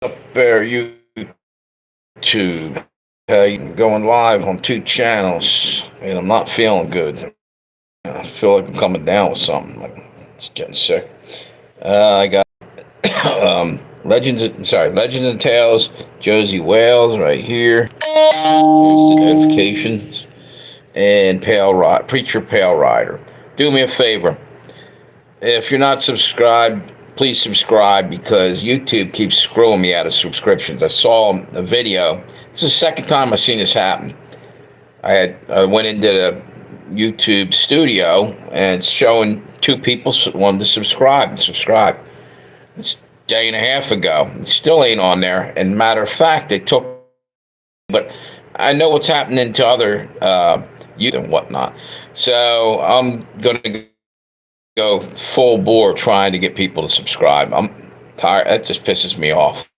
Up there, YouTube. Going live on two channels, and I'm not feeling good. I feel like I'm coming down with something. Like it's getting sick. I got Legends and Tales, Josie Wales right here. Here's the notifications, and Preacher Pale Rider. Do me a favor, if you're not subscribed, please subscribe because YouTube keeps screwing me out of subscriptions. I saw a video. This is the second time I've seen this happen. I went into the YouTube studio and it's showing two people wanted to subscribe. It's a day and a half ago. It still ain't on there. And matter of fact, they took. But I know what's happening to other YouTube and whatnot. So I'm gonna go full bore trying to get people to subscribe. I'm tired. That just pisses me off.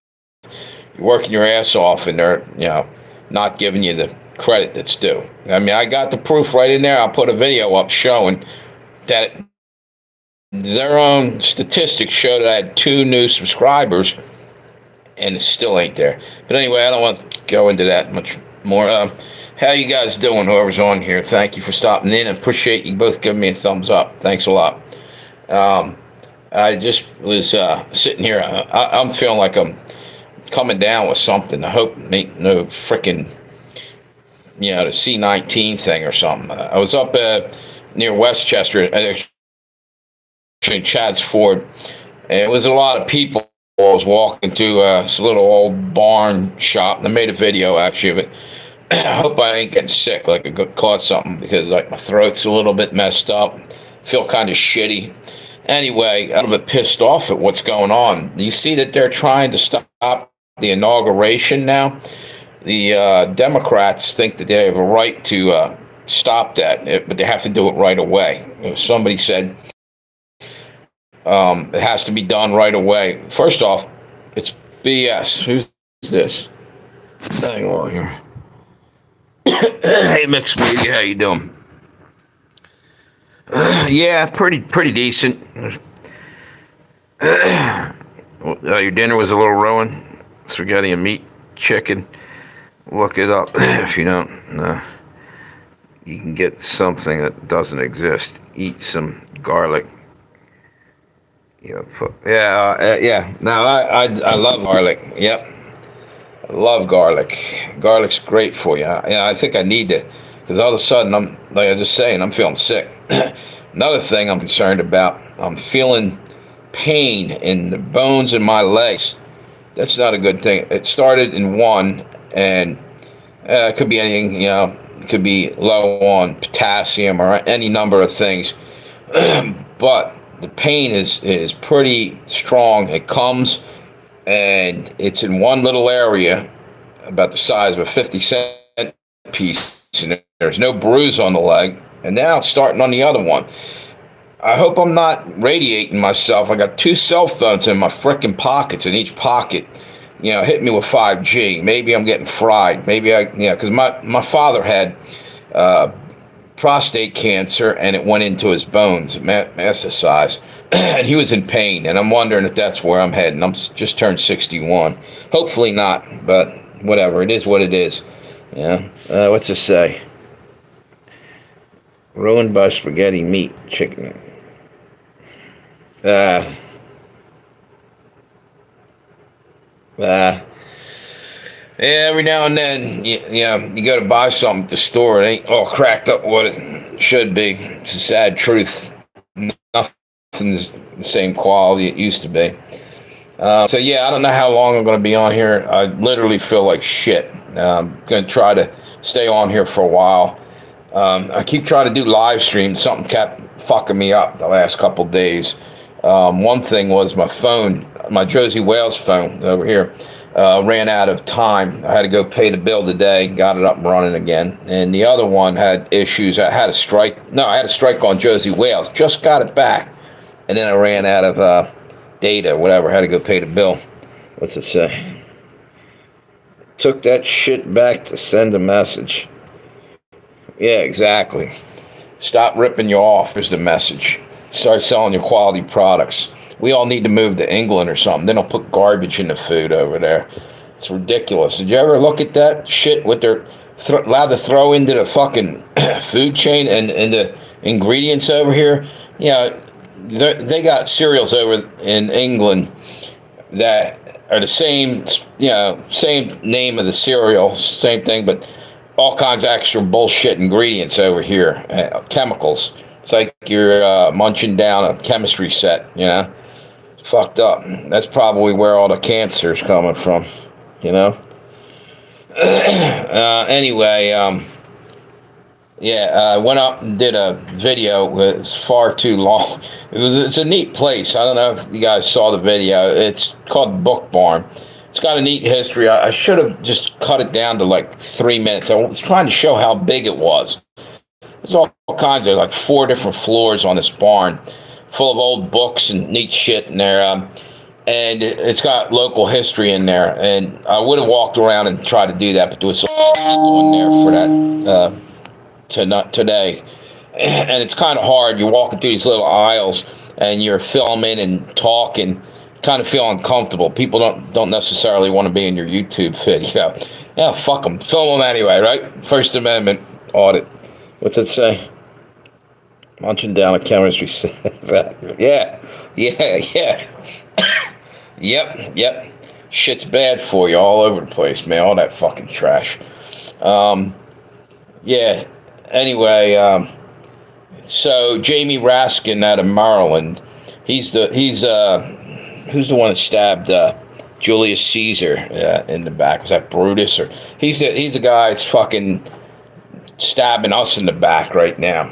You're working your ass off, and they're not giving you the credit that's due. I mean, I got the proof right in there. I'll put a video up showing that their own statistics show that I had 2 new subscribers, and it still ain't there. But anyway, I don't want to go into that much more. How you guys doing, whoever's on here? Thank you for stopping in. I appreciate you both giving me a thumbs up. Thanks a lot. I just was sitting here. I'm feeling like I'm coming down with something. I hope it ain't no freaking, the C-19 thing or something. I was up near Westchester, actually in Chadds Ford, and it was a lot of people. I was walking through this little old barn shop, and I made a video actually of it. I hope I ain't getting sick, like I caught something, because like my throat's a little bit messed up. Feel kind of shitty. Anyway, I'm a little bit pissed off at what's going on. You see that they're trying to stop the inauguration now. The Democrats think that they have a right to stop that, but they have to do it right away. Somebody said it has to be done right away. First off, it's BS. Who's this? Hang on here. Hey, Mixed Media, how you doing? Yeah, pretty decent. Your dinner was a little ruined. Spaghetti and meat, chicken. Look it up if you don't know. You can get something that doesn't exist. Eat some garlic. Yeah. No, I love garlic. Yep. I love garlic. Garlic's great for you. I think I need to, because all of a sudden I'm, like I was just saying, I'm feeling sick. Another thing I'm concerned about, I'm feeling pain in the bones in my legs. That's not a good thing. It started in one, and it could be anything, it could be low on potassium or any number of things. But the pain is pretty strong. It comes, and it's in one little area about the size of a 50-cent piece, and there's no bruise on the leg, and now it's starting on the other one. I hope I'm not radiating myself. I got 2 cell phones in my frickin' pockets, in each pocket, hit me with 5G. Maybe I'm getting fried. Maybe because my father had prostate cancer, and it went into his bones, metastasized, and he was in pain, and I'm wondering if that's where I'm heading. I'm just turned 61. Hopefully not, but whatever. It is what it is. What's it say? Ruined by spaghetti meat, chicken. Every now and then, you go to buy something at the store, it ain't all cracked up what it should be. It's a sad truth. Nothing's the same quality it used to be. I don't know how long I'm going to be on here. I literally feel like shit. I'm going to try to stay on here for a while. I keep trying to do live streams. Something kept fucking me up the last couple days. One thing was my phone, my Josie Wales phone over here, ran out of time. I had to go pay the bill today, got it up and running again. And the other one had issues. I had a strike on Josie Wales. Just got it back. And then I ran out of data, whatever. Had to go pay the bill. What's it say? Took that shit back to send a message. Yeah, exactly. Stop ripping you off is the message. Start selling your quality products. we all need to move to England or something. They don't put garbage in the food over there. It's ridiculous. Did you ever look at that shit? What they're allowed to throw into the fucking food chain and the ingredients over here? You know, they got cereals over in England that are the same, you know, same name of the cereal, same thing, but all kinds of extra bullshit ingredients over here, chemicals. It's like you're munching down a chemistry set, you know? It's fucked up. That's probably where all the cancer is coming from, you know? Anyway, yeah, I went up and did a video. It's far too long. It's a neat place. I don't know if you guys saw the video. It's called Book Barn. It's got a neat history. I should have just cut it down to like 3 minutes. I was trying to show how big it was. There's all kinds of, like, 4 different floors on this barn, full of old books and neat shit in there. And it's got local history in there. And I would have walked around and tried to do that, but there was in there for that today. And it's kind of hard. You're walking through these little aisles and you're filming and talking, kind of feel uncomfortable. People don't necessarily want to be in your YouTube video. Yeah, fuck them. Film them anyway, right? First Amendment audit. What's it say? Munching down a chemistry set. Yeah. Yep. Shit's bad for you all over the place, man. All that fucking trash. Yeah. Anyway, so Jamie Raskin out of Maryland, who's the one that stabbed Julius Caesar in the back? Was that Brutus? Or he's the guy that's fucking stabbing us in the back right now.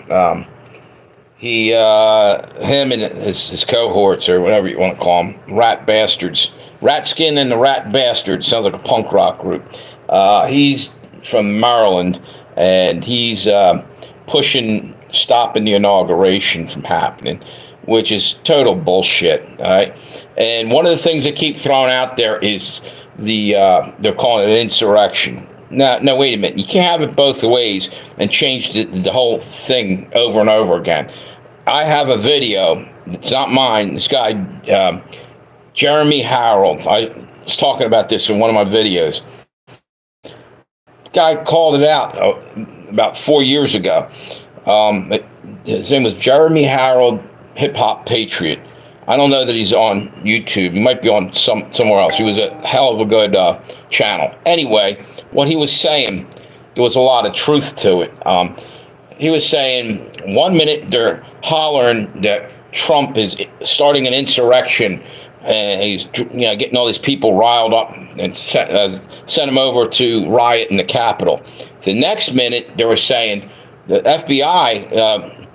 Him and his cohorts, or whatever you want to call them, rat bastards, Ratskin and the Rat Bastards, sounds like a punk rock group. He's from Maryland, and he's stopping the inauguration from happening, which is total bullshit. All right, and one of the things they keep throwing out there is they're calling it an insurrection. No, wait a minute. You can't have it both ways and change the whole thing over and over again. I have a video. It's not mine. This guy, Jeremy Harold. I was talking about this in one of my videos. Guy called it out about 4 years ago. His name was Jeremy Harold, Hip Hop Patriot. I don't know that he's on YouTube. He might be on somewhere else. He was a hell of a good channel. Anyway, what he was saying, there was a lot of truth to it. He was saying 1 minute they're hollering that Trump is starting an insurrection, and he's getting all these people riled up and sent them over to riot in the Capitol. The next minute they were saying the FBI,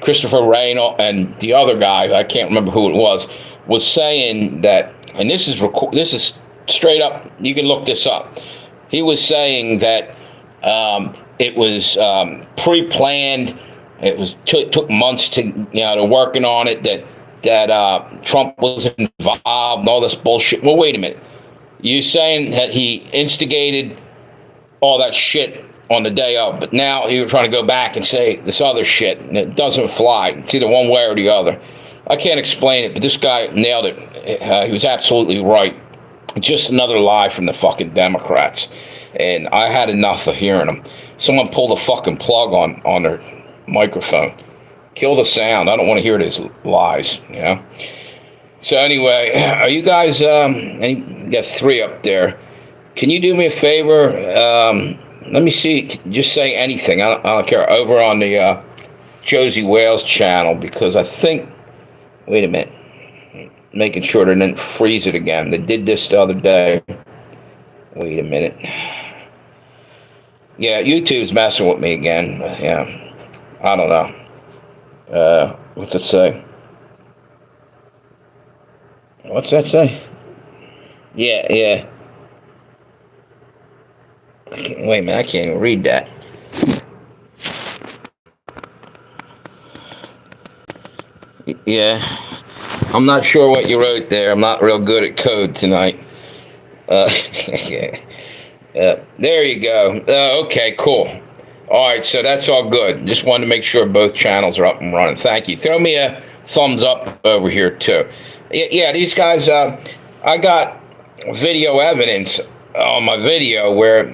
Christopher Wray and the other guy, I can't remember who it was saying that, and this is straight up, you can look this up. He was saying that it was pre-planned. It was took months to working on it. That Trump was involved and all this bullshit. Well, wait a minute. You're saying that he instigated all that shit on the day of, but now you're trying to go back and say this other shit, and it doesn't fly. It's either one way or the other. I can't explain it, but this guy nailed it. He was absolutely right. Just another lie from the fucking Democrats, and I had enough of hearing them. Someone pulled the fucking plug on their microphone. Kill the sound. I don't want to hear these lies, you know? So anyway, are you guys, you got 3 up there. Can you do me a favor? Let me see. Just say anything. I don't care. Over on the Josie Wales channel, because I think, wait a minute, making sure they didn't freeze it again. They did this the other day. Wait a minute. Yeah, YouTube's messing with me again. Yeah, I don't know. What's it say? What's that say? Yeah. Wait a minute, I can't even read that. Yeah, I'm not sure what you wrote there. I'm not real good at code tonight. There you go. Okay, cool. All right, so that's all good. Just wanted to make sure both channels are up and running. Thank you. Throw me a thumbs up over here too. Yeah, these guys. I got video evidence on my video where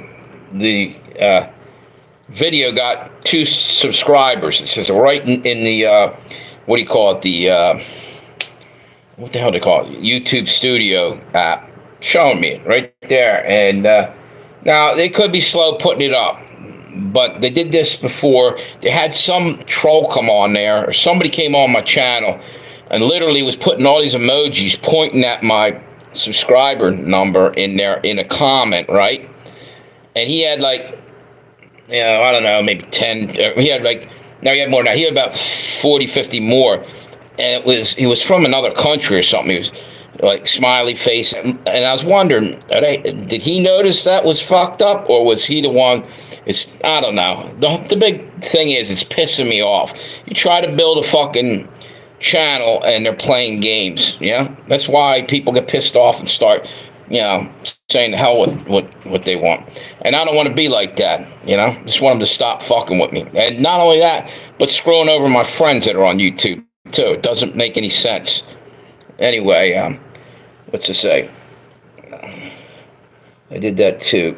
the video got 2 subscribers. It says right in the what do you call it? The what the hell do they call it? YouTube Studio app, showing me it right there. And now they could be slow putting it up, but they did this before. They had some troll come on there, or somebody came on my channel and literally was putting all these emojis pointing at my subscriber number in there in a comment, right? And he had like, I don't know, maybe 10. He had like, no, he had more now. He had about 40, 50 more. And he was from another country or something. He was like smiley face. And I was wondering, did he notice that was fucked up, or was he the one? I don't know. The big thing is, it's pissing me off. You try to build a fucking channel and they're playing games. Yeah, that's why people get pissed off and start, saying the hell with what they want. And I don't want to be like that. Just want them to stop fucking with me. And not only that, but screwing over my friends that are on YouTube too. It doesn't make any sense. Anyway, what's to say? I did that too.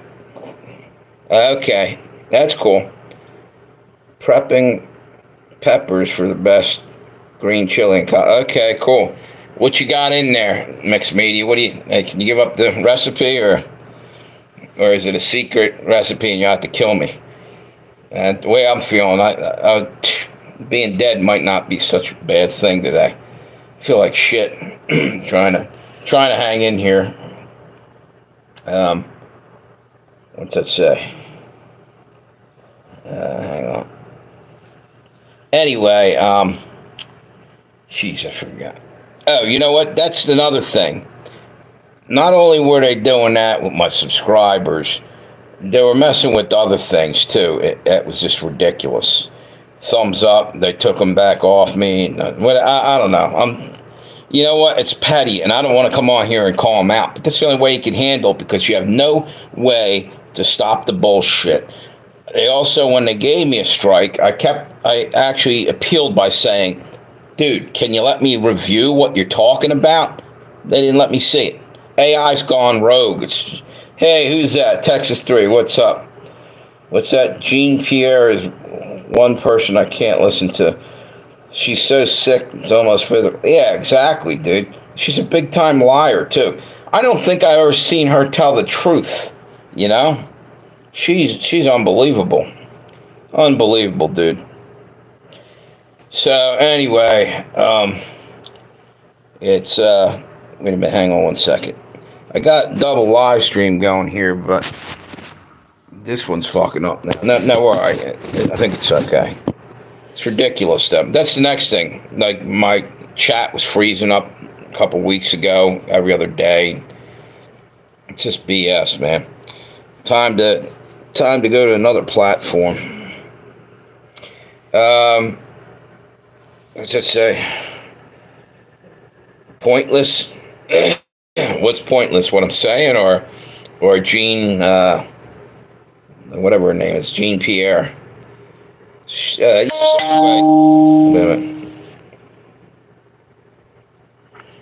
Okay, that's cool. Prepping peppers for the best green chili. Okay, cool. What you got in there, Mixed Media? What do you? Can you give up the recipe, or is it a secret recipe and you have to kill me? And the way I'm feeling, I being dead might not be such a bad thing today. I feel like shit. trying to hang in here. What's that say? Hang on. Anyway, jeez, I forgot. Oh, you know what? That's another thing. Not only were they doing that with my subscribers, they were messing with other things too. It was just ridiculous. Thumbs up, they took them back off me. I don't know. You know what? It's petty, and I don't want to come on here and call them out. But that's the only way you can handle it, because you have no way to stop the bullshit. They also, when they gave me a strike, I actually appealed by saying, dude, can you let me review what you're talking about? They didn't let me see it. AI's gone rogue. It's, hey, who's that? Texas 3, what's up? What's that? Jean Pierre is one person I can't listen to. She's so sick, it's almost physical. Yeah, exactly, dude. She's a big-time liar, too. I don't think I've ever seen her tell the truth, She's unbelievable. Unbelievable, dude. So, anyway, it's, wait a minute, hang on one second. I got double live stream going here, but this one's fucking up now. No, all right. I think it's okay. It's ridiculous, though. That's the next thing. Like, my chat was freezing up a couple weeks ago, every other day. It's just BS, man. Time to go to another platform. What's it say? Pointless? What's pointless? What I'm saying, or Jean, whatever her name is, Jean Pierre. Wait a minute.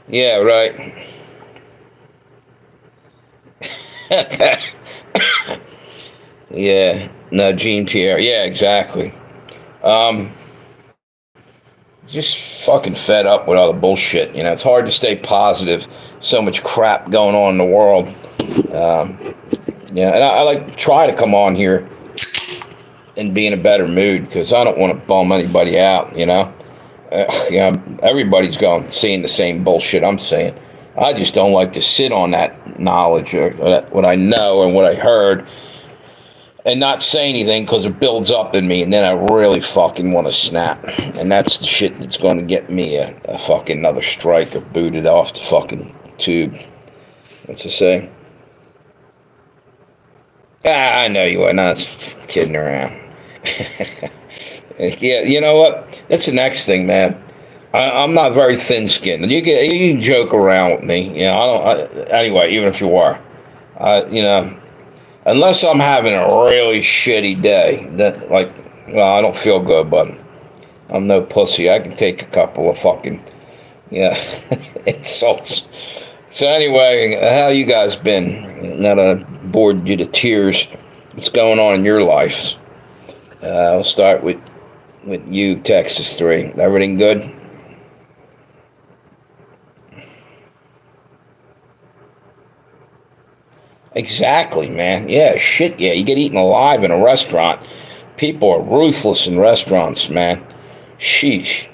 Yeah, right. Yeah, no, Jean Pierre. Yeah, exactly. Just fucking fed up with all the bullshit. It's hard to stay positive. So much crap going on in the world. And I like try to come on here and be in a better mood, because I don't want to bum anybody out. Everybody's seeing the same bullshit I'm saying. I just don't like to sit on that knowledge, or what I know and what I heard, and not say anything, because it builds up in me, and then I really fucking want to snap. And that's the shit that's going to get me a fucking another strike, or booted off the fucking tube. What's it say? I know you are not kidding around. Yeah, you know what? That's the next thing, man. I'm not very thin-skinned. You can joke around with me. Anyway, even if you are, unless I'm having a really shitty day, I don't feel good, but I'm no pussy. I can take a couple of fucking, yeah, insults. So anyway, how you guys been? Now that I bored you to tears, what's going on in your lives? I'll start with you, Texas 3. Everything good? Exactly, man. Yeah, shit, yeah. You get eaten alive in a restaurant. People are ruthless in restaurants, man. Sheesh.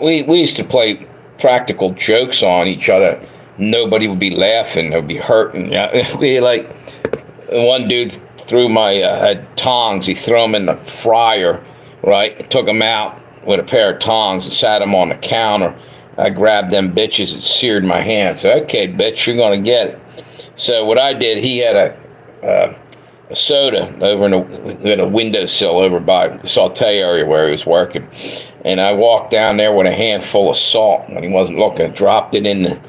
We used to play practical jokes on each other. Nobody would be laughing. They'd be hurting. Yeah, we like one dude threw my had tongs. He threw them in the fryer, right? Took them out with a pair of tongs and sat them on the counter. I grabbed them bitches and seared my hand. So okay, bitch, you're gonna get it. So what I did, he had a soda over in we had a windowsill over by the saute area where he was working, and I walked down there with a handful of salt when he wasn't looking. Dropped it in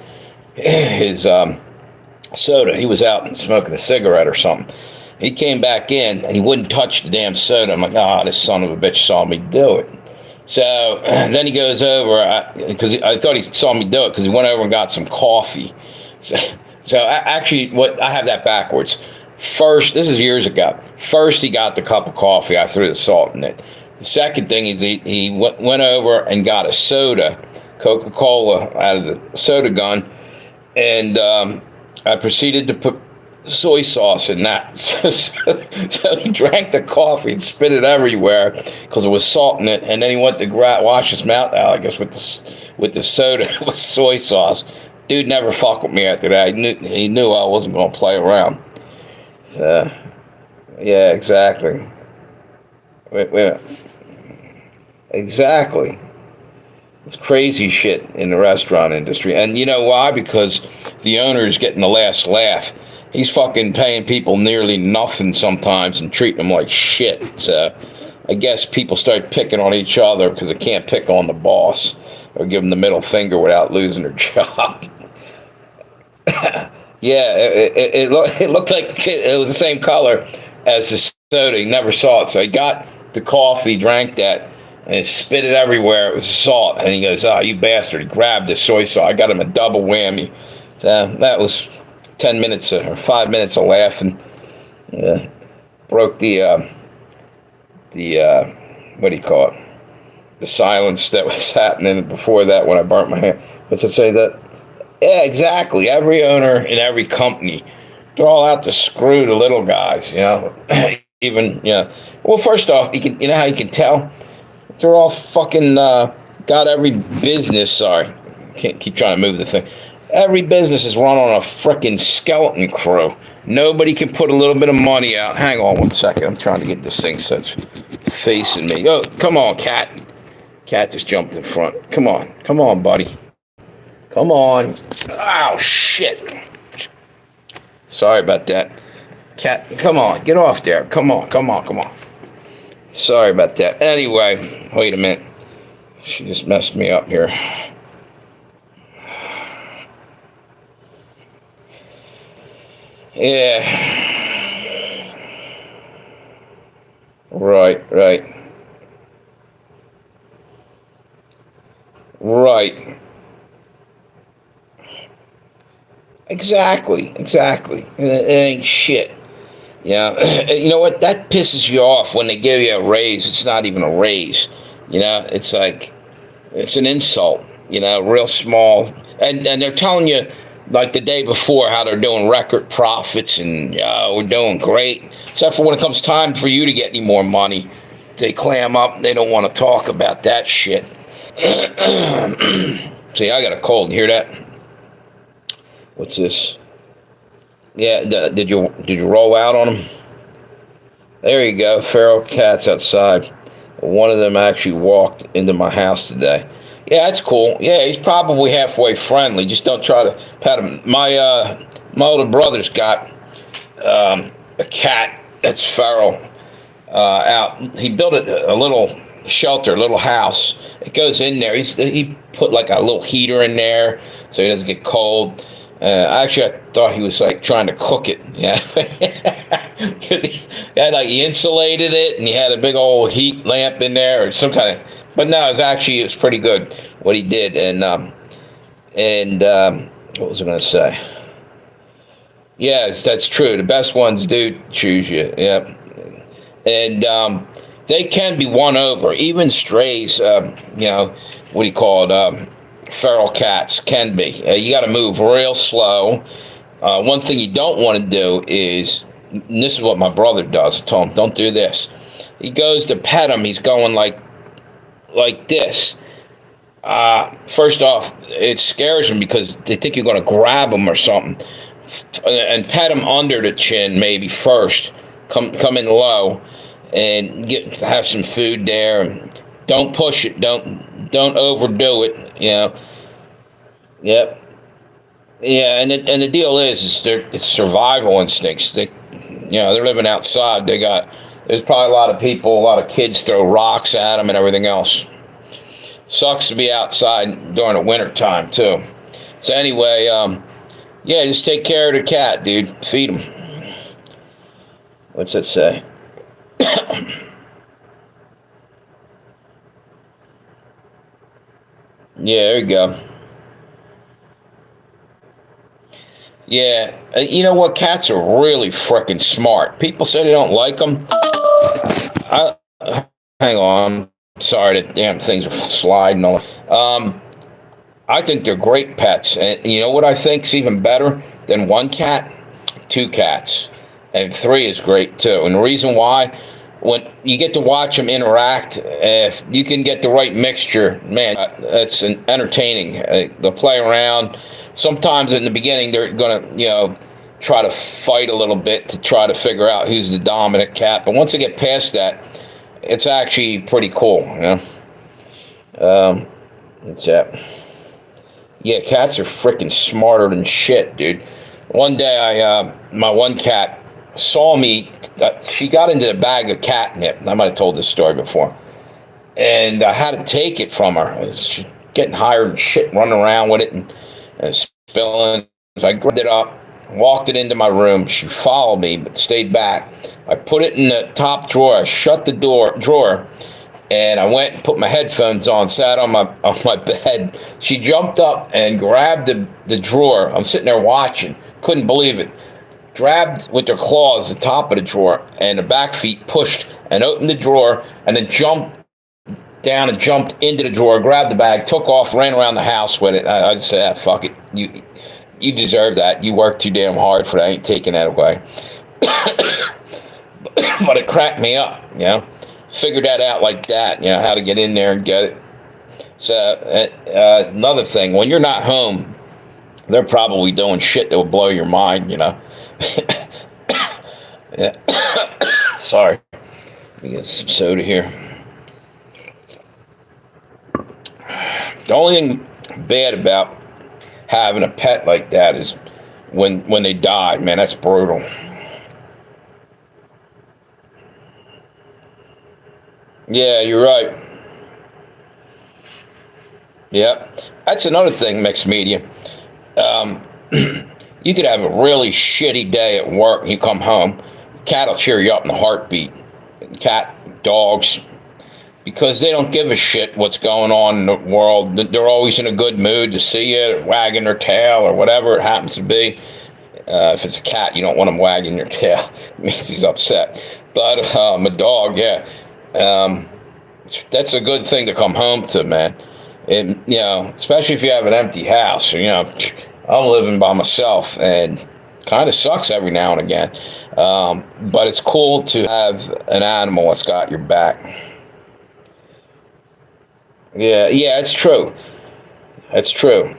his soda. He was out smoking a cigarette or something. He came back in and he wouldn't touch the damn soda. I'm like, oh, this son of a bitch saw me do it. So then he goes over because I thought he saw me do it because he went over and got some coffee. So actually, what I have that backwards. First, this is years ago. First, he got the cup of coffee. I threw the salt in it. The second thing is he went over and got a soda, Coca-Cola, out of the soda gun, and I proceeded to put soy sauce in that. So he drank the coffee and spit it everywhere because it was salt in it, and then he went to wash his mouth out, I guess, with the soda with soy sauce. Dude never fucked with me after that. He knew I wasn't going to play around. So, yeah, exactly. Wait. Exactly. It's crazy shit in the restaurant industry. And you know why? Because the owner is getting the last laugh. He's fucking paying people nearly nothing sometimes and treating them like shit. So I guess people start picking on each other because they can't pick on the boss or give them the middle finger without losing their job. Yeah, it looked like it was the same color as the soda. He never saw it. So he got the coffee, drank that, and he spit it everywhere. It was salt. And he goes, oh, you bastard. He grabbed the soy sauce. I got him a double whammy. So that was 10 minutes or 5 minutes of laughing. Broke the what do you call it? The silence that was happening before that when I burnt my hand. What's it say that? Yeah, exactly. Every owner in every company, they're all out to screw the little guys, you know. Even, you know. Well, first off, you know how you can tell? They're all fucking got every business. Sorry, can't keep trying to move the thing. Every business is run on a frickin' skeleton crew. Nobody can put a little bit of money out. Hang on 1 second. I'm trying to get this thing so it's facing me. Oh, come on, cat. Cat just jumped in front. Come on, buddy. Come on. Oh, shit. Sorry about that. Cat, come on. Get off there. Come on. Sorry about that. Anyway, wait a minute. She just messed me up here. Yeah. Right. Exactly. It ain't shit. Yeah, you know what? That pisses you off when they give you a raise. It's not even a raise. You know, it's like, it's an insult, you know, real small. And they're telling you, like the day before, how they're doing record profits and we're doing great. Except for when it comes time for you to get any more money, they clam up. They don't want to talk about that shit. See, I got a cold. You hear that? What's this? Yeah, did you roll out on them? There you go, feral cats outside. One of them actually walked into my house today. Yeah, that's cool. Yeah, he's probably halfway friendly. Just don't try to pet him. My older brother's got a cat that's feral out. He built a little shelter, a little house. It goes in there. He put like a little heater in there so he doesn't get cold. Actually, I thought he was like trying to cook it. Yeah, he insulated it, and he had a big old heat lamp in there, or some kind of But no, it's pretty good what he did. And what was I going to say? Yes, that's true. The best ones do choose you. Yeah, and they can be won over. Even strays, what do you call it? Feral cats can be. You got to move real slow. One thing you don't want to do is, and this is what my brother does. I told him, don't do this. He goes to pet him. He's going like this. First off, it scares them because they think you're going to grab them or something, and pet them under the chin maybe first. Come in low, and have some food there. And don't push it. Don't overdo it. Yep. Yeah, and the deal is it's survival instincts. They're living outside. There's probably a lot of people, a lot of kids throw rocks at them and everything else. Sucks to be outside during the winter time too. So anyway, just take care of the cat, dude. Feed him. What's that say? Yeah, there you go. Yeah, you know what? Cats are really freaking smart. People say they don't like them. Hang on. Sorry, the damn things are sliding on. I think they're great pets. And you know what I think is even better than one cat? Two cats. And three is great too. And the reason why, when you get to watch them interact, if you can get the right mixture, man, that's entertaining. They'll play around. Sometimes in the beginning, they're going to, try to fight a little bit to try to figure out who's the dominant cat. But once they get past that, it's actually pretty cool, What's that? Yeah, cats are freaking smarter than shit, dude. One day, my one cat saw me. She got into the bag of catnip. I might have told this story before. And I had to take it from her. It was getting higher and shit, running around with it and spilling. So I grabbed it up, walked it into my room. She followed me, but stayed back. I put it in the top drawer. I shut the drawer, and I went and put my headphones on, sat on my bed. She jumped up and grabbed the drawer. I'm sitting there watching. Couldn't believe it. Grabbed with her claws the top of the drawer, and the back feet pushed and opened the drawer, and then jumped down and jumped into the drawer, grabbed the bag, took off, ran around the house with it. I just said, fuck it. You deserve that. You worked too damn hard for that. I ain't taking that away. But it cracked me up, Figured that out like that, how to get in there and get it. So another thing, when you're not home, they're probably doing shit that will blow your mind, Yeah. Sorry. Let me get some soda here. The only thing bad about having a pet like that is when they die, man, that's brutal. Yeah, you're right. Yep. That's another thing, mixed media. You could have a really shitty day at work and you come home, cat will cheer you up in a heartbeat. Cat, dogs, because they don't give a shit what's going on in the world. They're always in a good mood to see you, wagging their tail or whatever it happens to be. If it's a cat, you don't want them wagging their tail. It means he's upset. But a dog, yeah. That's a good thing to come home to, man. And, especially if you have an empty house. I'm living by myself, and kind of sucks every now and again. But it's cool to have an animal that's got your back. Yeah, it's true. That's true.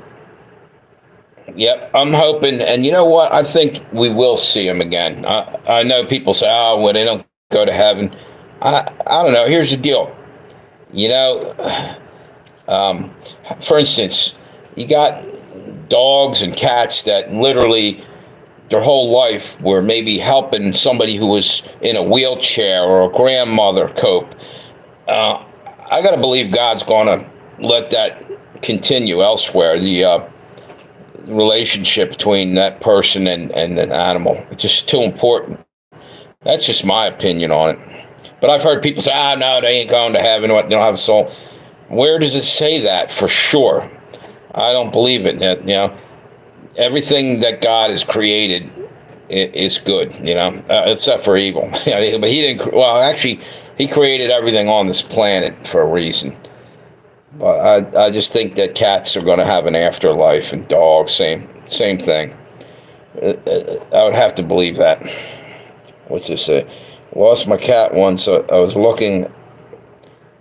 Yep, I'm hoping, and you know what? I think we will see him again. I know people say, oh, well, they don't go to heaven. I don't know. Here's the deal. For instance, you got dogs and cats that literally their whole life were maybe helping somebody who was in a wheelchair or a grandmother cope. I got to believe God's going to let that continue elsewhere. The relationship between that person and an animal. It's just too important. That's just my opinion on it. But I've heard people say, no, they ain't going to heaven. They don't have a soul. Where does it say that for sure? I don't believe it. Everything that God has created is good. Except for evil. But he didn't. Well, actually, he created everything on this planet for a reason. But I just think that cats are going to have an afterlife, and dogs, same thing. I would have to believe that. What's this say? Lost my cat once. I was looking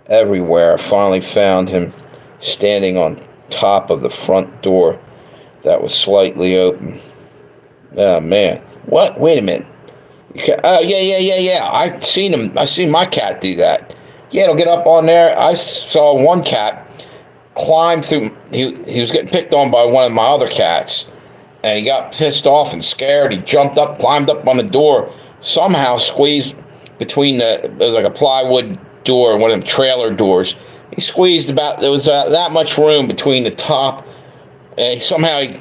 everywhere. I finally found him standing on top of the front door that was slightly open. Oh man. What? Wait a minute. Oh yeah. I seen my cat do that. Yeah, it'll get up on there. I saw one cat climb through. He was getting picked on by one of my other cats, and he got pissed off and scared. He jumped up, climbed up on the door, somehow squeezed between it was like a plywood door, one of them trailer doors. He squeezed there was that much room between the top, and somehow he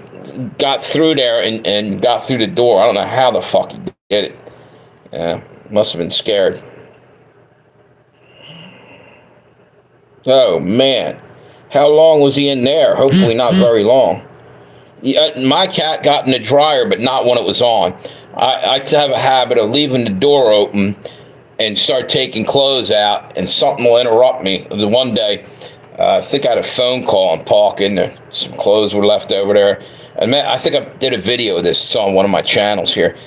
got through there and got through the door. I don't know how the fuck he did it. Must have been scared. Oh man, how long was he in there? Hopefully not very long. Yeah, my cat got in the dryer, but not when it was on. I have a habit of leaving the door open and start taking clothes out, and something will interrupt me. The one day, I think I had a phone call. I'm talking, some clothes were left over there. And man, I think I did a video of this. It's on one of my channels here.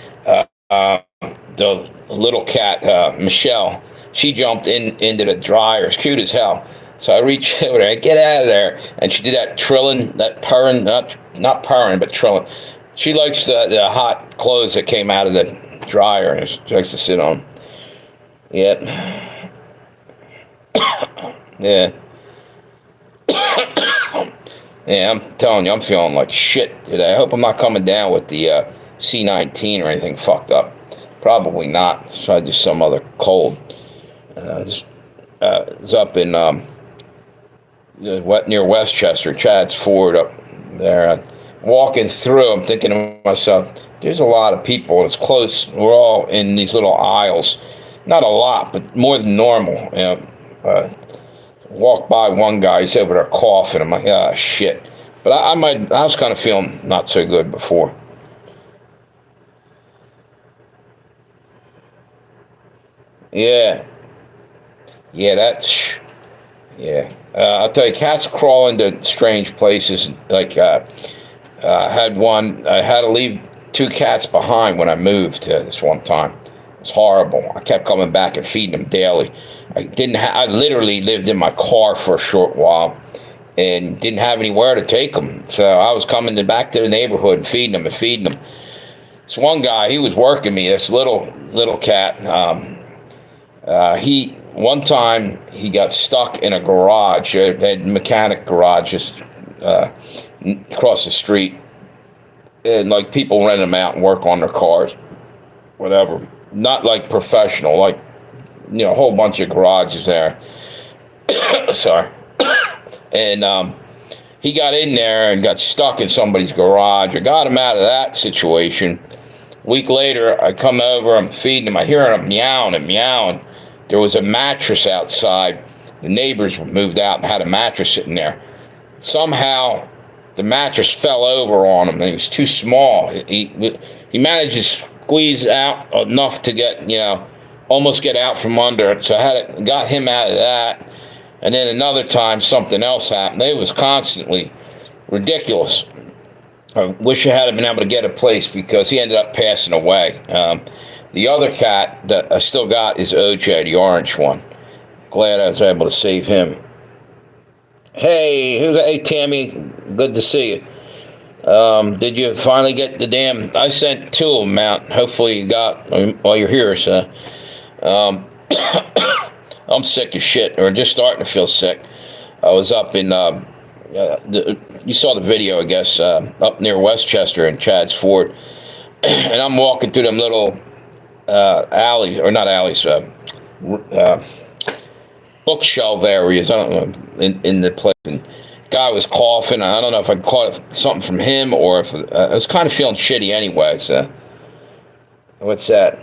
The little cat, Michelle, she jumped into the dryer. It's cute as hell. So I reached over there, get out of there, and she did that trilling, that purring, not purring, but trilling. She likes the hot clothes that came out of the dryer, and she likes to sit on. Yep. Yeah. Yeah, I'm telling you, I'm feeling like shit today. I hope I'm not coming down with the C19 or anything fucked up. Probably not. It's probably just some other cold. It's up in near Westchester, Chad's Ford up there. Walking through, I'm thinking to myself, there's a lot of people. It's close. We're all in these little aisles. Not a lot, but more than normal. Walked by one guy. He's over there coughing. I'm like, ah, shit. But I was kind of feeling not so good before. Yeah. Yeah. I'll tell you, cats crawl into strange places. Like, I had to leave 2 cats behind when I moved this one time. It was horrible. I kept coming back and feeding them daily. I literally lived in my car for a short while and didn't have anywhere to take them. So I was coming back to the neighborhood and feeding them. This one guy, he was working me, this little cat. One time he got stuck in a garage. It had mechanic garages across the street, and like people rent them out and work on their cars, whatever. Not like professional, like a whole bunch of garages there. Sorry. And he got in there and got stuck in somebody's garage. I got him out of that situation. A week later, I come over, I'm feeding him. I hear him meowing and meowing. There was a mattress outside. The neighbors moved out and had a mattress sitting there. Somehow, the mattress fell over on him, and he was too small. He managed to squeeze out enough to get, almost get out from under it. So I got him out of that. And then another time, something else happened. It was constantly ridiculous. I wish I had been able to get a place because he ended up passing away. The other cat that I still got is OJ, the orange one. Glad I was able to save him. Hey, Tammy, good to see you. Did you finally get the damn? I sent 2 of them out. Hopefully you got while you're here, so. I'm sick as shit, or just starting to feel sick. I was up in, you saw the video, I guess, up near Westchester in Chad's Fort, and I'm walking through them little alleys, or not alleys, bookshelf areas. I don't know, in the place. And guy was coughing. I don't know if I caught something from him or if I was kind of feeling shitty anyway. So, what's that?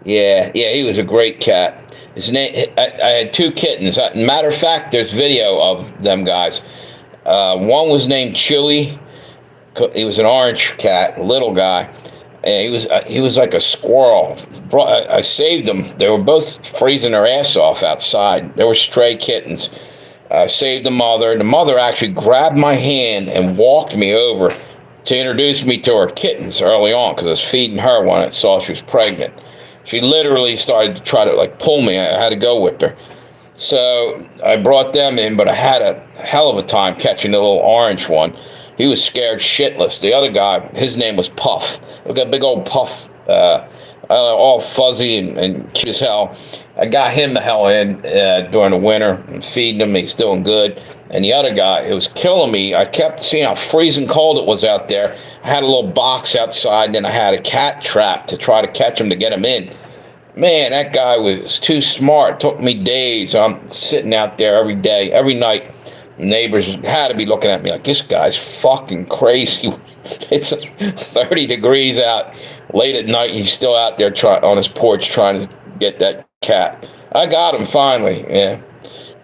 Yeah, he was a great cat. His name. I had two kittens. Matter of fact, there's video of them guys. One was named Chewy. He was an orange cat, little guy. And he was like a squirrel. I saved them. They were both freezing their ass off outside. They were stray kittens. I saved the mother. The mother actually grabbed my hand and walked me over to introduce me to her kittens early on because I was feeding her when I saw she was pregnant. She literally started to try to like pull me. I had to go with her. So I brought them in, but I had a hell of a time catching the little orange one. He was scared shitless. The other guy, his name was Puff. We got a big old Puff, all fuzzy and cute as hell. I got him the hell in during the winter and feeding him. He's doing good. And the other guy, it was killing me. I kept seeing how freezing cold it was out there. I had a little box outside, and then I had a cat trap to try to catch him to get him in. Man, that guy was too smart. It took me days. I'm sitting out there every day, every night. Neighbors had to be looking at me like, this guy's fucking crazy. It's 30 degrees out. Late at night, he's still out there on his porch trying to get that cat. I got him finally, yeah.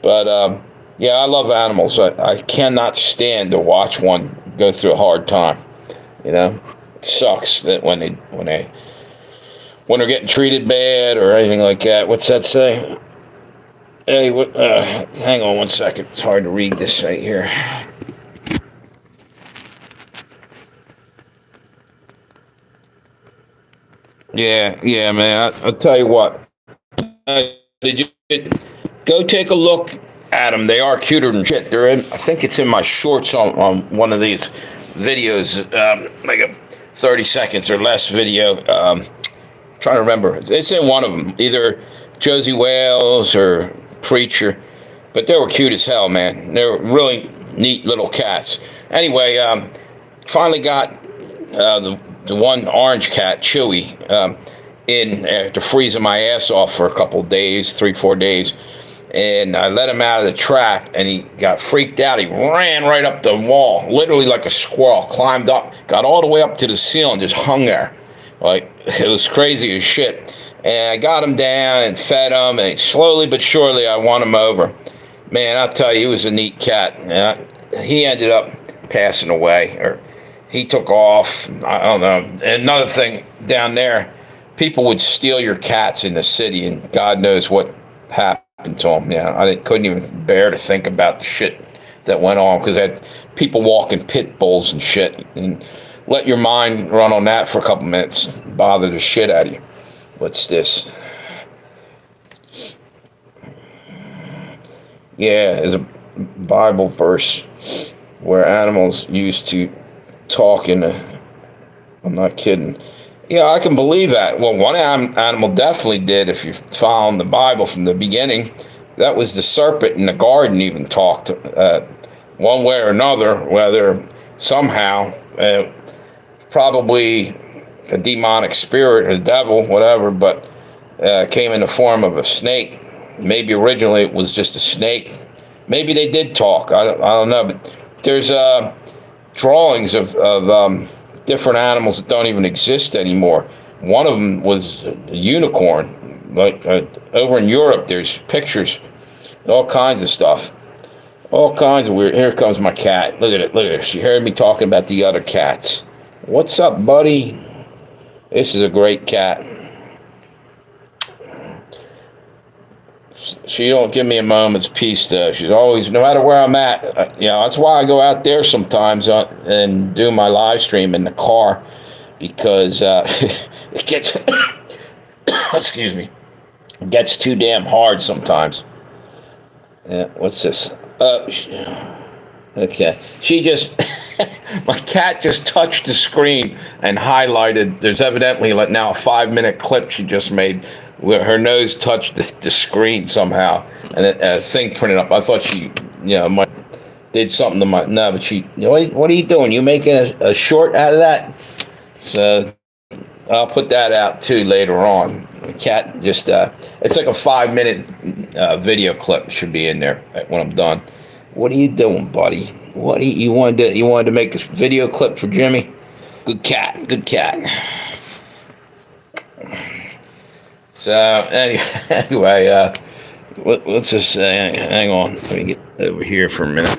But, yeah, I love animals. I cannot stand to watch one go through a hard time. You know, it sucks that when they're getting treated bad or anything like that. What's that say? Hey, hang on one second. It's hard to read this right here. Yeah, man. I'll tell you what. Did you go take a look at them? They are cuter than shit. They're in. I think it's in my shorts on one of these videos, like a 30 seconds or less video. Trying to remember. It's in one of them, either Josie Wales or Preacher, but they were cute as hell, man. They were really neat little cats. Anyway, finally got the one orange cat, Chewy, in after freezing my ass off for a couple of days, 3-4 days, and I let him out of the trap, and he got freaked out. He ran right up the wall, literally like a squirrel, climbed up, got all the way up to the ceiling, just hung there. Like, it was crazy as shit. And I got him down and fed him, and slowly but surely I won him over. Man, I'll tell you, he was a neat cat. He ended up passing away, or he took off. I don't know. And another thing down there, people would steal your cats in the city, and God knows what happened to them. I couldn't even bear to think about the shit that went on, because I had people walking pit bulls and shit. And let your mind run on that for a couple minutes, bother the shit out of you. What's this? Yeah, there's a Bible verse where animals used to talk I'm not kidding. Yeah, I can believe that. Well, one animal definitely did, if you follow the Bible from the beginning. That was the serpent in the garden even talked one way or another, whether somehow, probably a demonic spirit, a devil, whatever, but came in the form of a snake. Maybe originally it was just a snake. Maybe they did talk. I don't know. But there's drawings of different animals that don't even exist anymore. One of them was a unicorn. Like over in Europe, there's pictures, all kinds of stuff. All kinds of weird. Here comes my cat. Look at it. Look at it. She heard me talking about the other cats. What's up, buddy? This is a great cat. She don't give me a moment's peace, though. She's always, no matter where I'm at, that's why I go out there sometimes and do my live stream in the car, because it gets, excuse me, it gets too damn hard sometimes. Yeah, what's this? Okay. She just, my cat just touched the screen and highlighted. There's evidently now a 5-minute clip she just made where her nose touched the screen somehow, and a thing printed up. I thought she, might did something to my, no, but she, what are you doing? You making a short out of that? So I'll put that out too later on. The cat just, it's like a 5-minute video clip should be in there when I'm done. What are you doing, buddy? What you wanted to make a video clip for Jimmy? Good cat, good cat. So anyway, let's just hang on. Let me get over here for a minute.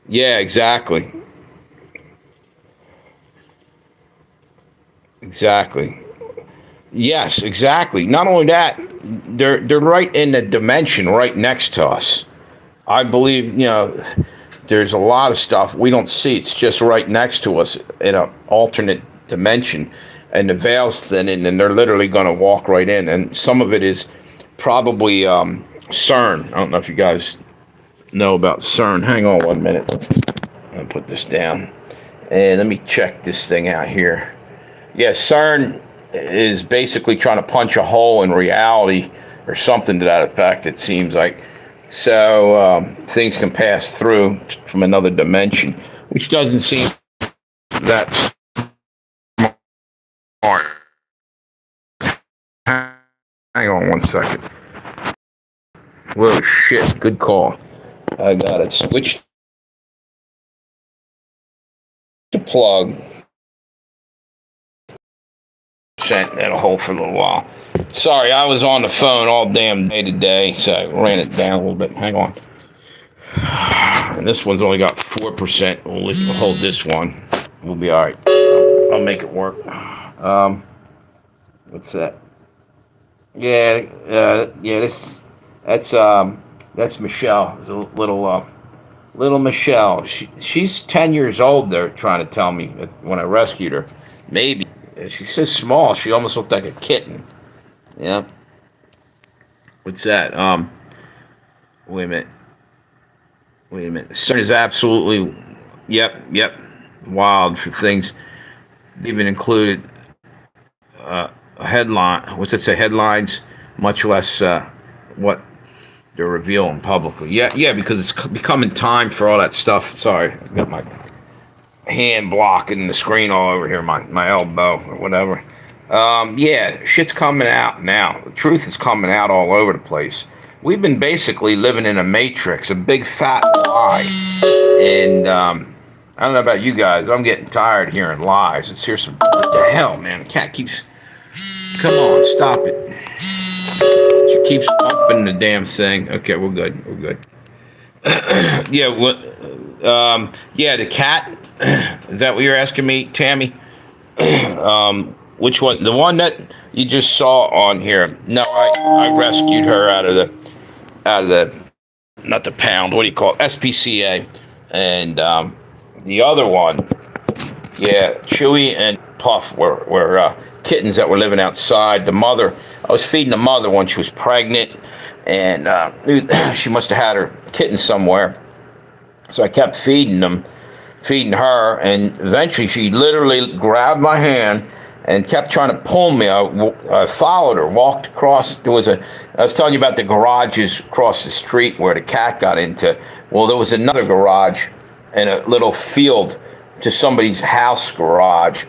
Yeah, exactly. Exactly. Yes, exactly. Not only that, they're right in the dimension right next to us. I believe, there's a lot of stuff we don't see. It's just right next to us in an alternate dimension, and the veil's thinning, and they're literally going to walk right in. And some of it is probably CERN. I don't know if you guys know about CERN. Hang on 1 minute. I'll put this down, and let me check this thing out here. Yeah, CERN is basically trying to punch a hole in reality or something to that effect, it seems like. So things can pass through from another dimension, which doesn't seem that smart. Hang on 1 second. Whoa, shit, good call. I got it switched to plug. That'll hold for a little while. Sorry, I was on the phone all damn day today, so I ran it down a little bit. Hang on. And this one's only got 4%. We'll hold this one. We'll be all right. I'll make it work. What's that? Yeah, yeah. That's Michelle. It's a little Michelle. She's 10 years old. They're trying to tell me when I rescued her. Maybe. She's so small. She almost looked like a kitten. Yeah. What's that? Wait a minute. CERN is absolutely, yep, wild for things. Even included a headline. What's it say? Headlines, much less what they're revealing publicly. Yeah, because it's becoming time for all that stuff. Sorry, I got my hand blocking the screen all over here, my elbow or whatever. Yeah, shit's coming out now. The truth is coming out all over the place. We've been basically living in a matrix, a big fat lie. And I don't know about you guys, I'm getting tired of hearing lies. Let's hear some. What the hell, man? The cat keeps. Come on, stop it. She keeps bumping the damn thing. Okay, we're good. Yeah, what? Yeah, the cat. Is that what you're asking me, Tammy? Which one? The one that you just saw on here? No, I rescued her out of the not the pound. What do you call it? SPCA, and the other one, yeah, Chewy and Puff were kittens that were living outside. The mother, I was feeding the mother when she was pregnant, and she must have had her kitten somewhere. So I kept feeding her, and eventually she literally grabbed my hand and kept trying to pull me. I followed her, walked across. I was telling you about the garages across the street where the cat got into. Well, there was another garage in a little field to somebody's house garage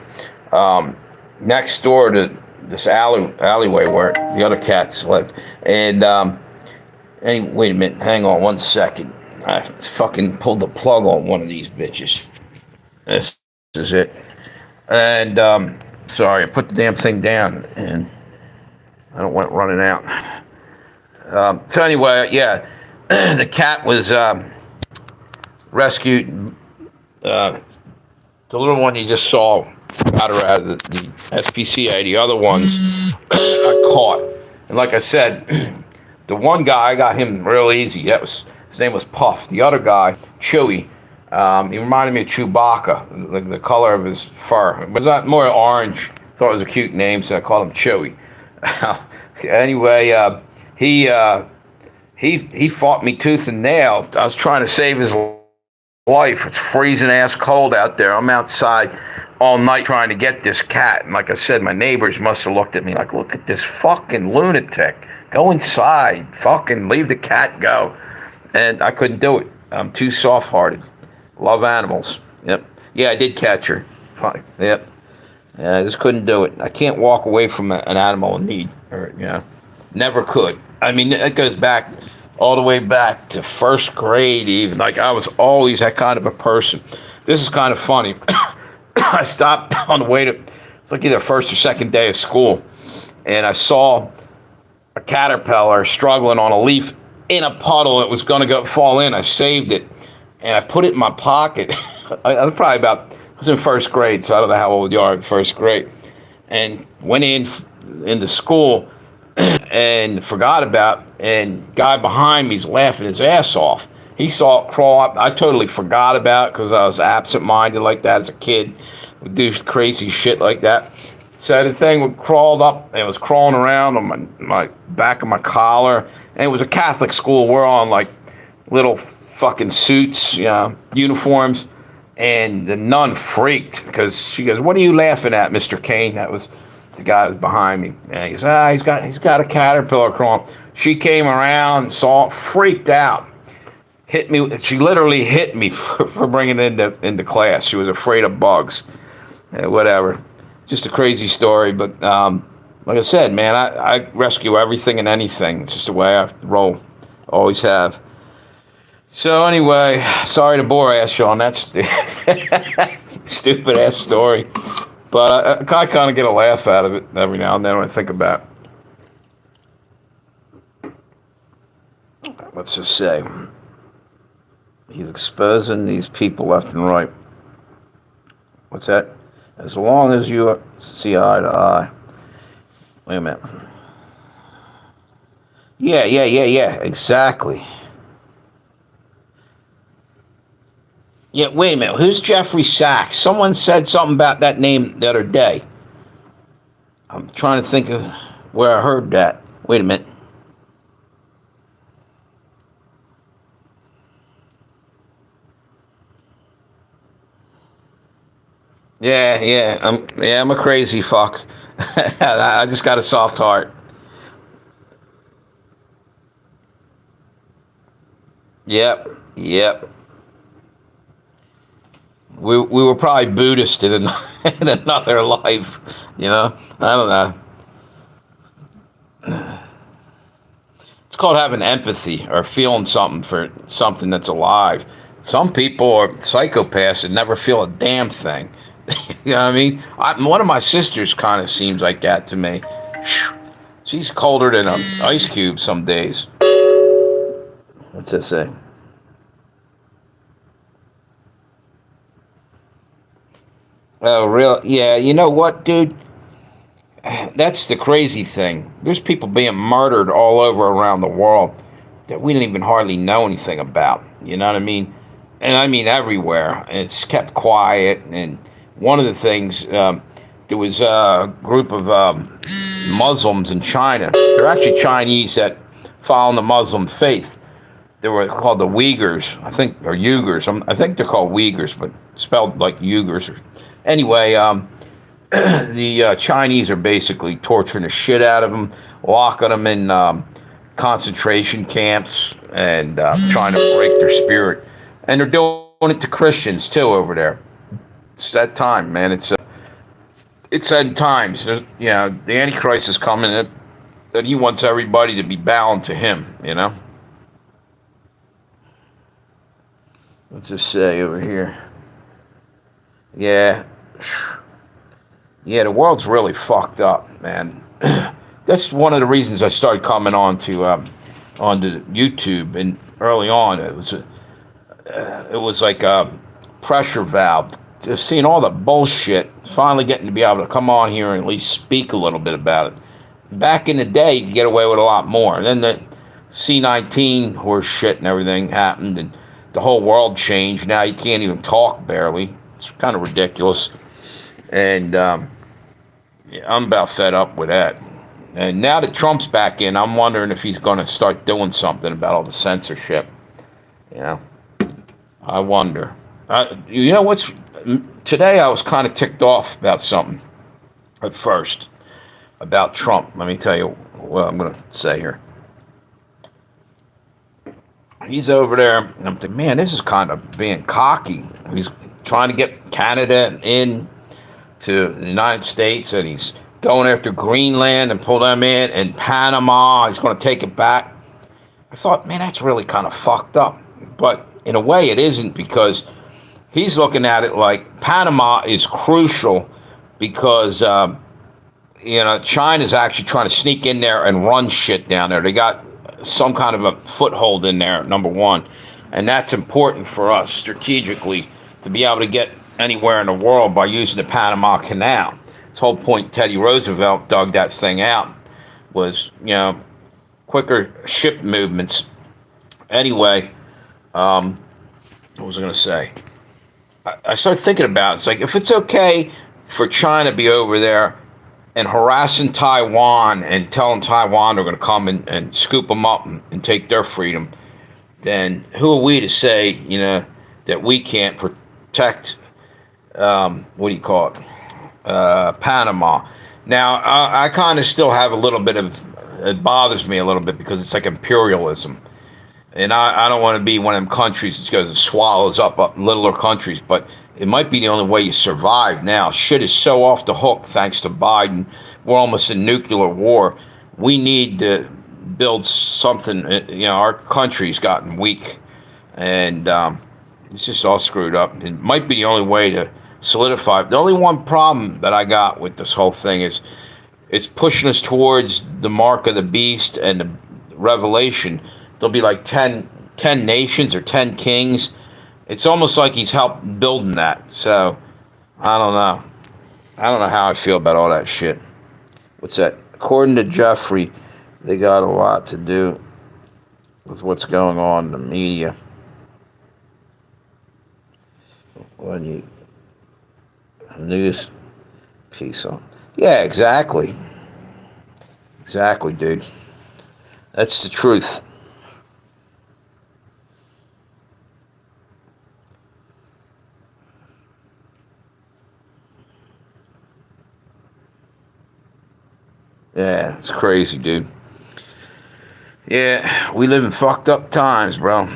next door to this alleyway where the other cats lived. And wait a minute, hang on 1 second. I fucking pulled the plug on one of these bitches. This is it. And sorry, I put the damn thing down and I don't want it running out. So anyway, yeah, the cat was rescued. The little one you just saw got her out of the SPCA. The other ones I caught. And like I said, the one guy, I got him real easy. His name was Puff. The other guy, Chewy, he reminded me of Chewbacca, the color of his fur. It was not more orange. Thought it was a cute name, so I called him Chewy. Anyway, he fought me tooth and nail. I was trying to save his life. It's freezing ass cold out there. I'm outside all night trying to get this cat. And like I said, my neighbors must have looked at me like, look at this fucking lunatic. Go inside. Fucking leave the cat go. And I couldn't do it. I'm too soft-hearted. Love animals. Yep. Yeah, I did catch her. Fine. Yep. Yeah, I just couldn't do it. I can't walk away from an animal in need. Or, never could. I mean, it goes back all the way back to first grade even. Like, I was always that kind of a person. This is kind of funny. I stopped on the way to It's like either first or second day of school, and I saw a caterpillar struggling on a leaf in a puddle. It was going to go fall in. I saved it, and I put it in my pocket. I was probably I was in first grade, so I don't know how old you are in first grade, and went into school and forgot about it, and guy behind me's laughing his ass off. He saw it crawl up. I totally forgot about it because I was absent-minded like that as a kid. Would do crazy shit like that. So the thing crawled up and it was crawling around on my back of my collar. And it was a Catholic school. We're on like little fucking suits, uniforms. And the nun freaked because she goes, "What are you laughing at, Mr. Kane?" That was the guy that was behind me. And he goes, he's got a caterpillar crawling. She came around, saw it, freaked out. Hit me. She literally hit me for bringing it into class. She was afraid of bugs. Whatever. Just a crazy story. But like I said, man, I rescue everything and anything. It's just the way I roll. Always have. So anyway, sorry to bore ass you on that stupid ass story. But I kind of get a laugh out of it every now and then when I think about it. Let's just say he's exposing these people left and right. What's that? As long as you see eye to eye. Wait a minute. Yeah, exactly. Yeah, wait a minute. Who's Jeffrey Sachs? Someone said something about that name the other day. I'm trying to think of where I heard that. Wait a minute. Yeah. I'm a crazy fuck. I just got a soft heart. Yep. We were probably Buddhist in another life, I don't know. It's called having empathy or feeling something for something that's alive. Some people are psychopaths and never feel a damn thing. You know what I mean? One of my sisters kind of seems like that to me. She's colder than an ice cube some days. What's that say? Oh, really? Yeah, you know what, dude? That's the crazy thing. There's people being murdered all over around the world that we didn't even hardly know anything about. You know what I mean? And I mean everywhere. And it's kept quiet. And one of the things, there was a group of Muslims in China. They're actually Chinese that follow the Muslim faith. They were called the Uyghurs, I think, or Uyghurs. I think they're called Uyghurs, but spelled like Uyghurs. Anyway, the Chinese are basically torturing the shit out of them, locking them in concentration camps, and trying to break their spirit. And they're doing it to Christians too over there. It's that time, man. It's end times. The Antichrist is coming, and he wants everybody to be bound to him. Let's just say over here. Yeah, the world's really fucked up, man. That's one of the reasons I started coming on to YouTube. And early on, it was like a pressure valve. Just seeing all the bullshit, finally getting to be able to come on here and at least speak a little bit about it. Back in the day, you could get away with a lot more. And then the C-19 horse shit and everything happened, and the whole world changed. Now you can't even talk barely. It's kind of ridiculous. And I'm about fed up with that. And now that Trump's back in, I'm wondering if he's going to start doing something about all the censorship. I wonder. Today I was kind of ticked off about something at first about Trump. Let me tell you what I'm going to say here. He's over there, and I'm thinking, man, this is kind of being cocky. He's trying to get Canada in to the United States, and he's going after Greenland and pull them in, and Panama, he's going to take it back. I thought, man, that's really kind of fucked up. But in a way, it isn't, because he's looking at it like Panama is crucial because China's actually trying to sneak in there and run shit down there. They got some kind of a foothold in there, number one, and that's important for us strategically to be able to get anywhere in the world by using the Panama Canal. This whole point Teddy Roosevelt dug that thing out was, quicker ship movements. Anyway, what was I going to say? I started thinking about it. It's like, if it's okay for China to be over there and harassing Taiwan and telling Taiwan they're going to come and scoop them up and take their freedom, then who are we to say, that we can't protect, what do you call it, Panama? Now, I kind of still have a little bit of, it bothers me a little bit because it's like imperialism. And I don't want to be one of them countries that goes and swallows up littler countries, but it might be the only way you survive now. Shit is so off the hook thanks to Biden. We're almost in nuclear war. We need to build something. Our country's gotten weak, and it's just all screwed up. It might be the only way to solidify. The only one problem that I got with this whole thing is it's pushing us towards the mark of the beast and the revelation. There'll be like 10 nations or 10 kings. It's almost like he's helped building that. So, I don't know. I don't know how I feel about all that shit. What's that? According to Jeffrey, they got a lot to do with what's going on in the media. When you news piece on. Yeah, exactly. Exactly, dude. That's the truth. Yeah, it's crazy, dude. Yeah, we live in fucked up times, bro.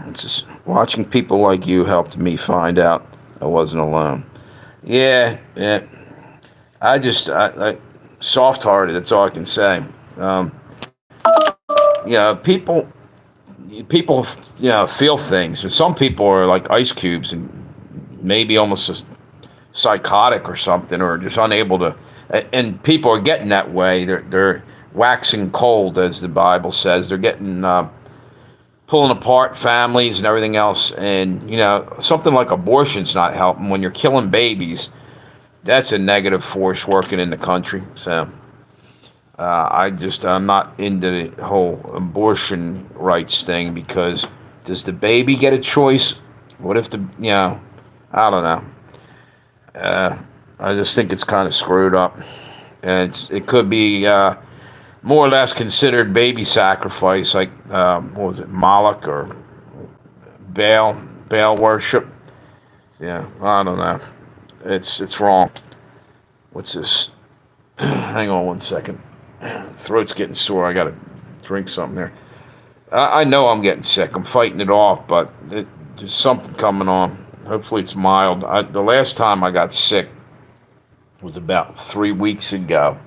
It's just watching people like you helped me find out I wasn't alone. Yeah, yeah. I soft-hearted. That's all I can say. Um, people, feel things. Some people are like ice cubes and maybe almost psychotic or something, or just unable to. And people are getting that way. They're waxing cold, as the Bible says. They're getting pulling apart families and everything else. And something like abortion's not helping. When you're killing babies, that's a negative force working in the country. So I'm not into the whole abortion rights thing, because does the baby get a choice? What if I don't know. I just think it's kind of screwed up, and it could be more or less considered baby sacrifice, like what was it, Moloch or Baal worship. Yeah, I don't know. It's wrong. What's this? Hang on one second. Throat's getting sore. I gotta drink something there. I know I'm getting sick. I'm fighting it off, but there's something coming on. Hopefully it's mild. The last time I got sick was about 3 weeks ago.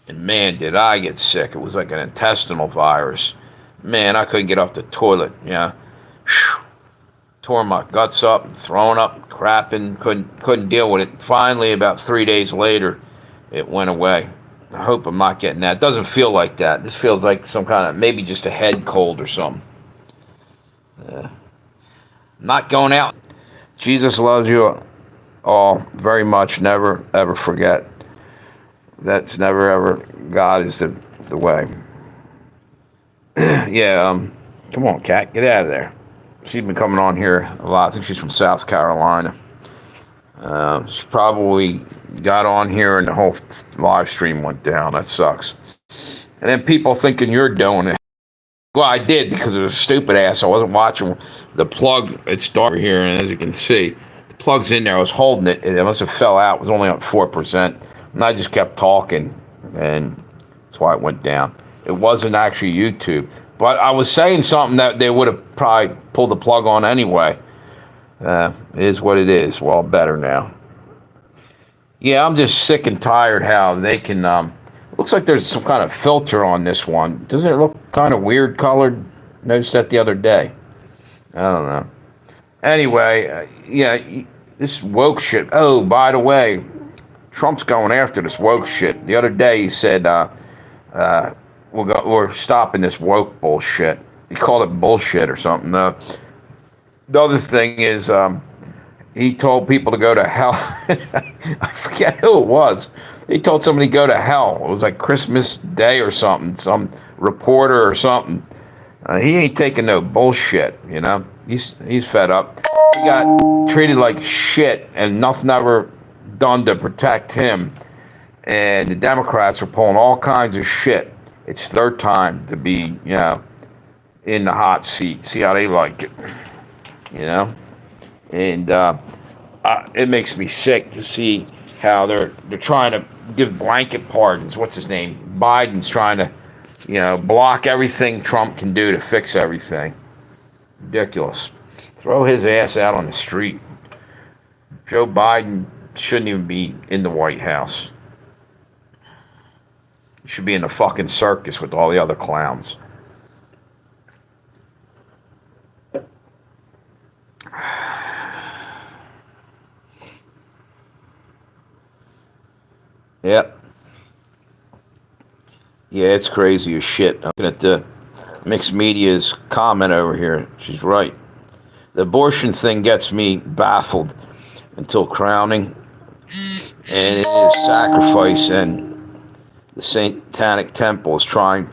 And man, did I get sick. It was like an intestinal virus. Man, I couldn't get off the toilet. Yeah. Tore my guts up, throwing up, crapping, couldn't deal with it. Finally, about 3 days later, it went away. I hope I'm not getting that. It doesn't feel like that. This feels like some kind of, maybe just a head cold or something. Not going out. Jesus loves you all very much. Never, ever forget. That's never, ever. God is the way. Yeah, come on, Kat. Get out of there. She's been coming on here a lot. I think she's from South Carolina. She probably got on here and the whole live stream went down. That sucks. And then people thinking you're doing it. Well, I did, because it was a stupid ass. I wasn't watching the plug. It's dark here, and as you can see, the plug's in there. I was holding it. It must have fell out. It was only on 4%. And I just kept talking, and that's why it went down. It wasn't actually YouTube. But I was saying something that they would have probably pulled the plug on anyway. It is what it is. Well, better now. Yeah, I'm just sick and tired how they can... looks like there's some kind of filter on this one. Doesn't it look kind of weird colored? Noticed that the other day. I don't know. Anyway, yeah, this woke shit. Oh, by the way, Trump's going after this woke shit. The other day he said, we're stopping this woke bullshit. He called it bullshit or something. The other thing is, he told people to go to hell. I forget who it was. He told somebody to go to hell. It was like Christmas Day or something. Some reporter or something. He ain't taking no bullshit. You know, he's fed up. He got treated like shit, and nothing ever done to protect him. And the Democrats are pulling all kinds of shit. It's their time to be, in the hot seat. See how they like it. You know, and it makes me sick to see how they're trying to give blanket pardons. What's his name? Biden's trying to, block everything Trump can do to fix everything. Ridiculous. Throw his ass out on the street. Joe Biden shouldn't even be in the White House. He should be in the fucking circus with all the other clowns. Yep. Yeah, it's crazy as shit. I'm looking at the mixed media's comment over here. She's right. The abortion thing gets me baffled until crowning, and it is sacrifice, and the Satanic Temple is trying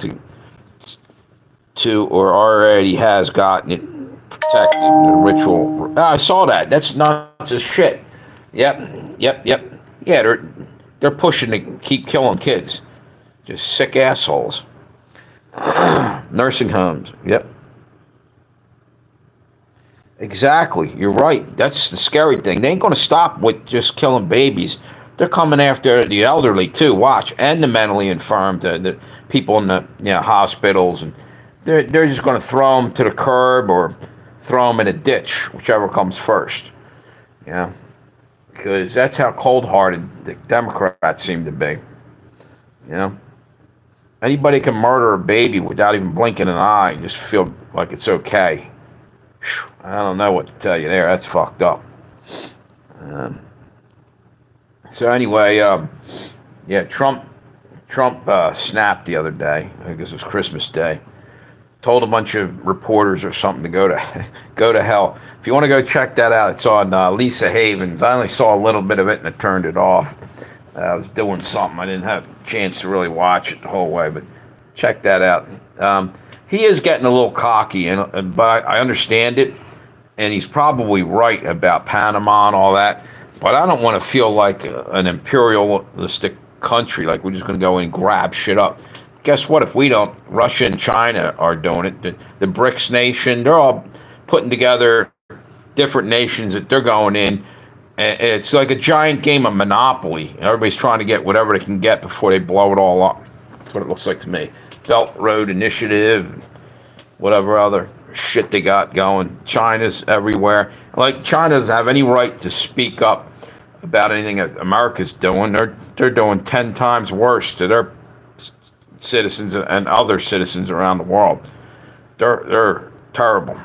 to or already has gotten it protected. The ritual. I saw that. That's nuts as shit. Yep. Yeah, they're pushing to keep killing kids. Just sick assholes. Nursing homes. Yep. Exactly. You're right. That's the scary thing. They ain't going to stop with just killing babies. They're coming after the elderly too. Watch, and the mentally infirm, the people in the hospitals, and they're just going to throw them to the curb or throw them in a ditch, whichever comes first. Yeah. Because that's how cold-hearted the Democrats seem to be. Anybody can murder a baby without even blinking an eye and just feel like it's okay. I don't know what to tell you there. That's fucked up. So anyway, Trump snapped the other day. I guess it was Christmas Day. Told a bunch of reporters or something to go to hell. If you want to go check that out, it's on Lisa Havens. I only saw a little bit of it and I turned it off. I was doing something. I didn't have a chance to really watch it the whole way, but check that out. He is getting a little cocky, but I understand it, and he's probably right about Panama and all that. But I don't want to feel like an imperialistic country, like we're just going to go and grab shit up. Guess what? If we don't, Russia and China are doing it. The BRICS nation, they're all putting together different nations that they're going in. And it's like a giant game of Monopoly. Everybody's trying to get whatever they can get before they blow it all up. That's what it looks like to me. Belt Road Initiative, whatever other shit they got going. China's everywhere. Like, China doesn't have any right to speak up about anything that America's doing. They're doing 10 times worse to their citizens and other citizens around the world. They're terrible.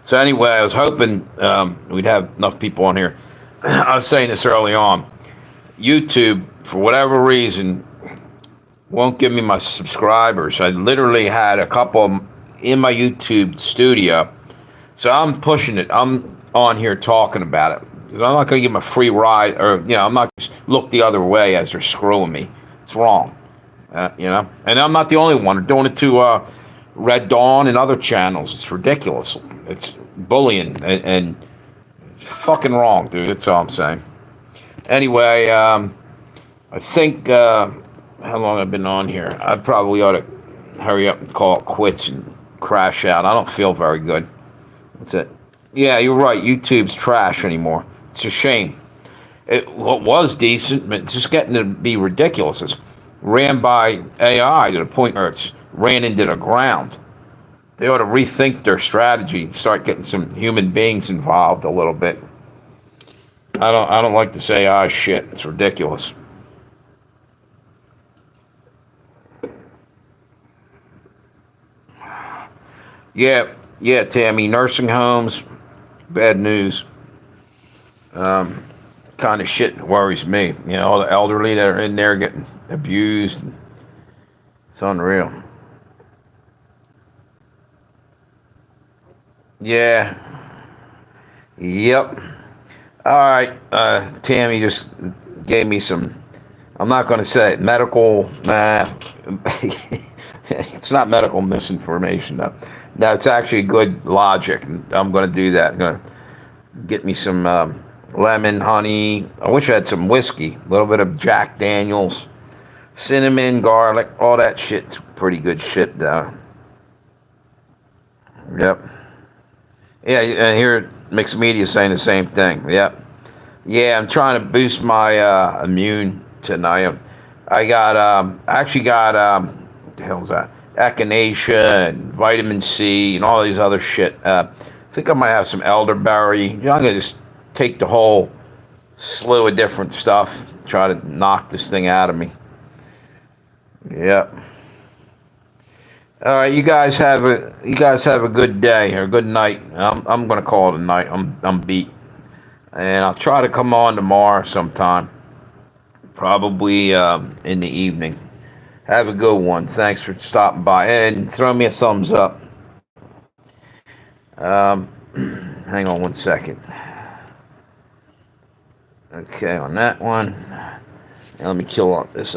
So anyway, I was hoping we'd have enough people on here. I was saying this early on. YouTube, for whatever reason, won't give me my subscribers. I literally had a couple of them in my YouTube studio. So I'm pushing it. I'm on here talking about it. I'm not going to give them a free ride, or, I'm not going to look the other way as they're screwing me. It's wrong. And I'm not the only one. They're doing it to Red Dawn and other channels. It's ridiculous. It's bullying and it's fucking wrong, dude. That's all I'm saying. Anyway, I think how long I've been on here. I probably ought to hurry up and call it quits and crash out. I don't feel very good. That's it. Yeah, you're right. YouTube's trash anymore. It's a shame. It was decent, but it's just getting to be ridiculous. It's ran by AI to the point where it's ran into the ground. They ought to rethink their strategy and start getting some human beings involved a little bit. I don't like to say shit. It's ridiculous. Yeah, Tammy. Nursing homes, bad news. Kind of shit worries me. You know, all the elderly that are in there getting abused. It's unreal. Yeah. Yep. All right. Tammy just gave me some. I'm not going to say it, medical. Nah. It's not medical misinformation. No. No, it's actually good logic. I'm going to do that. I'm going to get me some lemon, honey. I wish I had some whiskey. A little bit of Jack Daniels, cinnamon, garlic, all that shit's pretty good shit, though. Yep. Yeah, and here mixed media saying the same thing. Yep. Yeah, I'm trying to boost my immune tonight. I actually got, what the hell's that? Echinacea and vitamin C and all these other shit. I think I might have some elderberry. You know, I'm going to just take the whole slew of different stuff, try to knock this thing out of me. Yep. All right, you guys have a good day or a good night. I'm gonna call it a night. I'm beat, and I'll try to come on tomorrow sometime, probably in the evening. Have a good one. Thanks for stopping by and throw me a thumbs up. Um, hang on one second. Okay, on that one. Now let me kill this